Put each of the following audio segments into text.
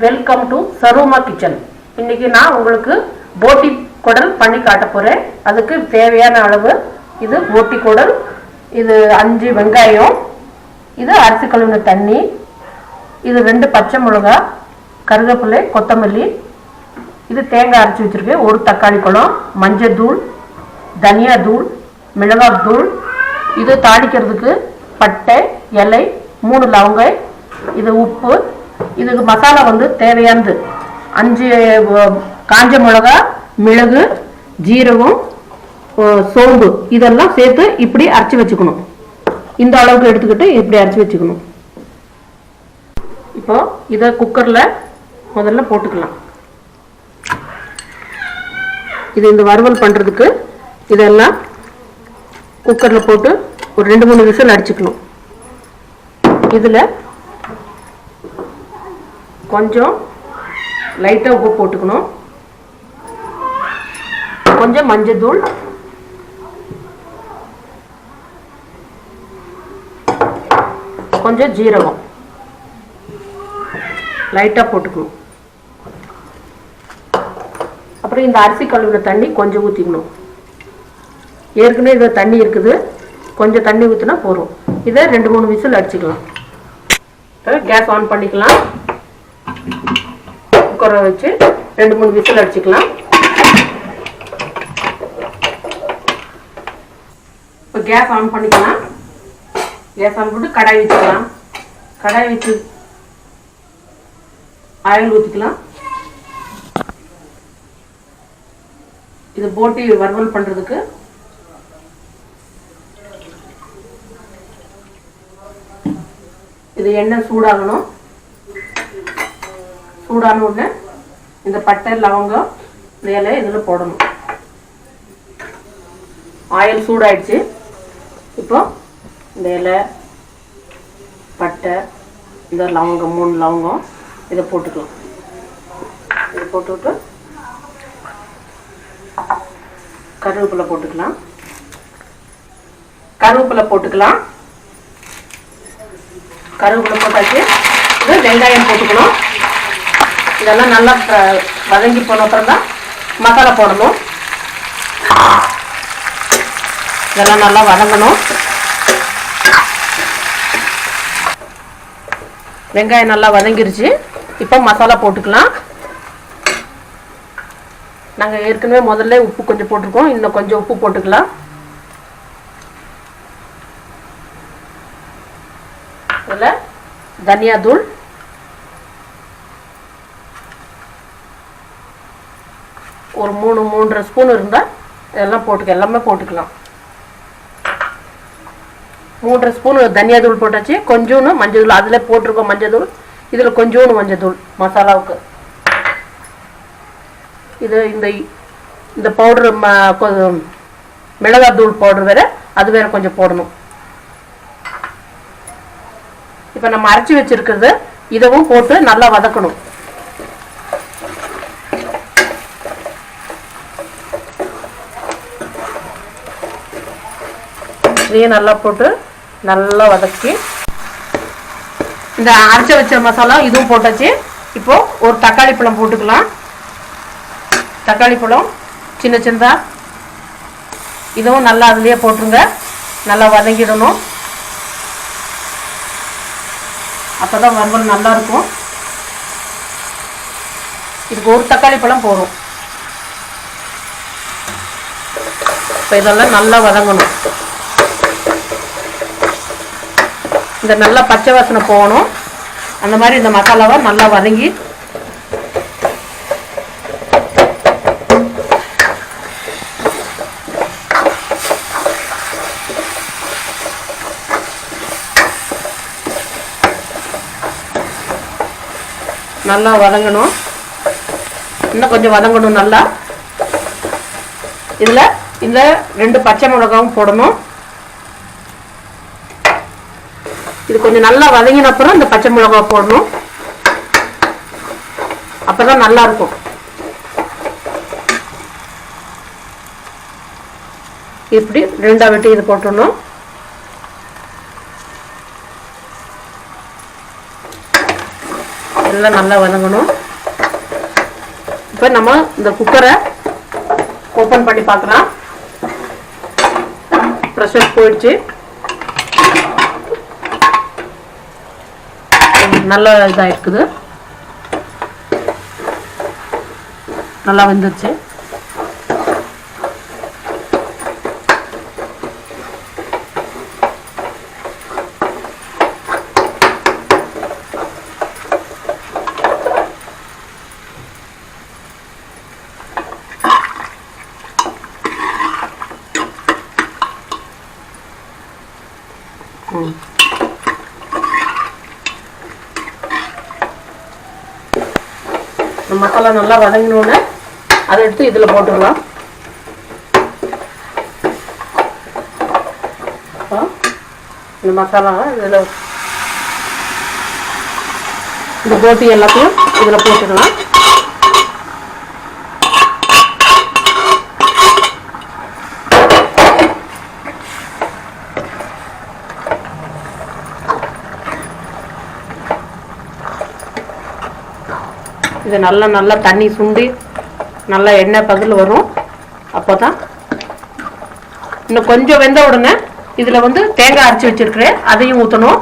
Welcome to சரோமா kitchen. இன்னைக்கு நான் உங்களுக்கு போட்டி குடல் பண்ணி காட்ட போறேன். அதுக்கு தேவையான அளவு இது போட்டி குடல், இது 5 வெங்காயம், இது அரிசி கழுவின தண்ணி, இது 2 பச்சை மிளகாய், கருவேப்பிலை, கொத்தமல்லி, இது தேங்காய் அரைச்சி வச்சிருக்கேன், ஒரு தக்காளி பழம், மஞ்சள் தூள், தனியா தூள், மிளகாய் தூள், இது தாளிக்கிறதுக்கு பட்டை, இலை, 3 லவங்காய், இது உப்பு, இதுக்கு மசாலா தேவையானது 5 காஞ்ச மிளகா, மிளகு, ஜீரகம், சோம்பு இதெல்லாம் சேர்த்து இப்படி அரைச்சி வச்சுக்கணும். இந்த அளவுக்கு எடுத்துக்கிட்டு இப்படி அரைச்சி வச்சுக்கணும். இப்போ இதை குக்கர்ல முதல்ல போட்டுக்கலாம். இது இந்த வறுவல் பண்றதுக்கு இதெல்லாம் குக்கர்ல போட்டு ஒரு 2-3 விசில் அடிச்சுக்கணும். இதுல கொஞ்சம் லைட்டா உப்பு போட்டுக்கணும், கொஞ்சம் மஞ்சள் தூள், கொஞ்சம் ஜீரகம் லைட்டா போட்டுக்கணும். அப்புறம் இந்த அரிசி கழுவுற தண்ணி கொஞ்சம் ஊற்றிக்கணும். ஏற்கனவே இதில் தண்ணி இருக்குது, கொஞ்சம் தண்ணி ஊற்றினா போதும். இதை 2-3 விசில் அடிச்சுக்கலாம். கேஸ் ஆன் பண்ணிக்கலாம். குக்கரை வச்சு 2-3 விசில் அடிச்சுக்கலாம். இப்போ கேஸ் ஆன் பண்ணிக்கலாம். கேஸ் ஆன் போட்டு கடாய் வச்சுக்கலாம். கடாய் வச்சு ஆயில் ஊற்றிக்கலாம். இது போட்டி வறுவல் பண்றதுக்கு இது எண்ணெய் சூடாகணும். சூடான உடனே இந்த பட்டை, லவங்கம், இலை இதில் போடணும். ஆயில் சூடாயிடுச்சு. இப்போ இந்த இலை, பட்டை, இந்த லவங்கம், 3 லவங்கம் இதை போட்டுக்கலாம். இதை போட்டுவிட்டு கருவேப்பிலை போட்டுக்கலாம். கருவேப்பிலை போட்டாச்சு. இது வெங்காயம் போட்டுக்கணும். இதெல்லாம் நல்லா வதங்கி போன அப்புறம் தான் மசாலா போடணும். இதெல்லாம் நல்லா வதங்கணும். வெங்காயம் நல்லா வதங்கிருச்சு. இப்போ மசாலா போட்டுக்கலாம். நாங்கள் ஏற்கனவே முதல்ல உப்பு கொஞ்சம் போட்டிருக்கோம், இன்னும் கொஞ்சம் உப்பு போட்டுக்கலாம். இதில் தனியா தூள், ஒரு 3-3.5 ஸ்பூன் இருந்தால் இதெல்லாம் எல்லாமே போட்டுக்கலாம். 3.5 ஸ்பூன் தனியா தூள் போட்டாச்சு. கொஞ்சோன்னு மஞ்சள் தூள் அதில் போட்டிருக்கோம். மஞ்சள் தூள் இதில் கொஞ்சோன்னு மஞ்சள் தூள் மசாலாவுக்கு. இது இந்த பவுடர் மிளகாய் தூள் பவுடர் வேற, அது வேற கொஞ்சம் போடணும். இப்போ நம்ம அரைச்சி வச்சிருக்கிறது இதவும் போட்டு நல்லா வதக்கணும். இதையும் நல்லா போட்டு நல்லா வதக்கி இந்த அரைச்சி வச்ச மசாலா இதுவும் போட்டாச்சு. இப்போ ஒரு தக்காளி பழம் போட்டுக்கலாம். தக்காளி பழம் சின்ன சின்னதா இதுவும் நல்லா அதுலயே போட்டுருங்க. நல்லா வதங்கிடணும். அப்பதான் வறுவல் நல்லா இருக்கும். இதுக்கு ஒரு தக்காளி பழம் போதும். இப்போ இதெல்லாம் நல்லா வதங்கணும். இந்த நல்லா பச்சை வாசனை போகணும். அந்த மாதிரி இந்த மசாலாவை நல்லா வதங்கி நல்லா வதங்கணும். இன்னும் கொஞ்சம் வதங்கணும் நல்லா. இதில் இந்த 2 பச்சை மிளகாவும் போடணும். இது கொஞ்சம் நல்லா வதங்கின அப்புறம் இந்த பச்சை மிளகா போடணும். அப்பதான் நல்லா இருக்கும். இப்படி 2ஆ வெட்டி இது போட்டுடணும். எல்லாம் நல்லா வதங்கணும். இப்போ நம்ம இந்த குக்கரை ஓப்பன் பண்ணி பார்க்கலாம். ப்ரெஷர் போயிடுச்சு. நல்லா இதாக இருக்குது, நல்லா வெந்துருச்சு. மசாலா நல்லா வதங்கினோன்னு அதை எடுத்து இதில் போட்டுடலாம். இந்த மசாலா இதில் இந்த போட்டி எல்லாத்தையும் இதில் போட்டுடலாம். இது நல்லா தண்ணி சுண்டி நல்லா எண்ணெய் பகுதியில் வரும். அப்போ தான் இன்னும் கொஞ்சம் வெந்த உடனே இதில் வந்து தேங்காய் அரைச்சி வச்சிருக்கிறேன், அதையும் ஊற்றணும்.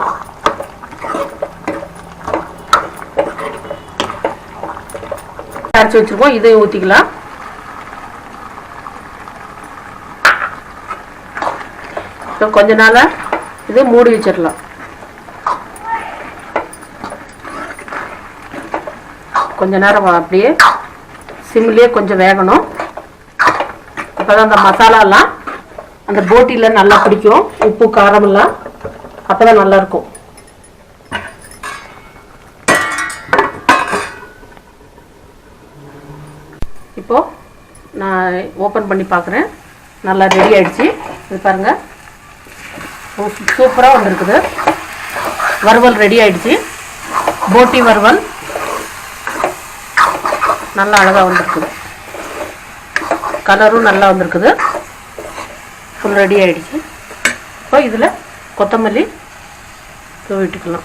அரைச்சி வச்சிருக்கோம், இதையும் ஊற்றிக்கலாம். இப்போ கொஞ்ச நாளாக இது மூடி வச்சிடலாம். கொஞ்ச நேரம் அப்படியே சிம்லேயே கொஞ்சம் வேகணும். அப்போ தான் அந்த மசாலாலாம் அந்த போட்டியில் நல்லா பிடிக்கும், உப்பு காரமெல்லாம். அப்போ தான் நல்லாயிருக்கும். இப்போது நான் ஓப்பன் பண்ணி பார்க்குறேன். நல்லா ரெடி ஆகிடுச்சு. இது பாருங்கள், சூப்பராக வந்துருக்குது. வறுவல் ரெடி ஆகிடுச்சு. போட்டி வறுவல் நல்லா அழகாக வந்துருக்குது. கலரும் நல்லா வந்திருக்குது. ஃபுல் ரெடி ஆகிடுச்சு. இப்போ இதில் கொத்தமல்லி தூவிட்டுக்கலாம்.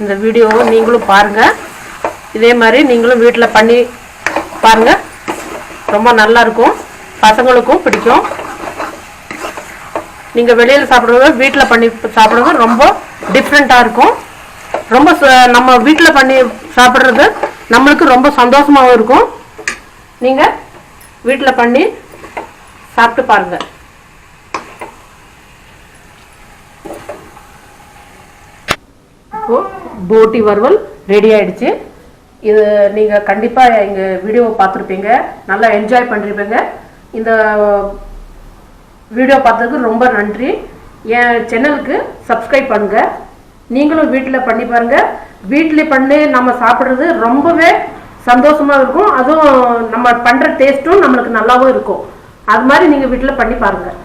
இந்த வீடியோவை நீங்களும் பாருங்கள். இதே மாதிரி நீங்களும் வீட்டில் பண்ணி பாருங்கள். ரொம்ப நல்லாயிருக்கும், பசங்களுக்கும் பிடிக்கும். நீங்கள் வெளியில் சாப்பிட்றத வீட்டில் பண்ணி சாப்பிட்றது ரொம்ப டிஃப்ரெண்ட்டாக இருக்கும். ரொம்ப நம்ம வீட்டில் பண்ணி சாப்பிட்றது நம்மளுக்கு ரொம்ப சந்தோஷமாகவும் இருக்கும். நீங்கள் வீட்டில் பண்ணி சாப்பிட்டு பாருங்கள். இப்போது போட்டி வறுவல் ரெடி ஆகிடுச்சு. இது நீங்கள் கண்டிப்பாக எங்கள் வீடியோவை பார்த்துருப்பீங்க, நல்லா என்ஜாய் பண்ணிருப்பீங்க. இந்த வீடியோ பார்த்ததுக்கு ரொம்ப நன்றி. என் சேனலுக்கு சப்ஸ்கிரைப் பண்ணுங்கள். நீங்களும் வீட்டில் பண்ணி பாருங்கள். வீட்டில் பண்ணி நம்ம சாப்பிட்றது ரொம்பவே சந்தோஷமாக இருக்கும். அதுவும் நம்ம பண்ணுற டேஸ்ட்டும் நம்மளுக்கு நல்லாவும் இருக்கும். அது மாதிரி நீங்கள் வீட்டில் பண்ணி பாருங்கள்.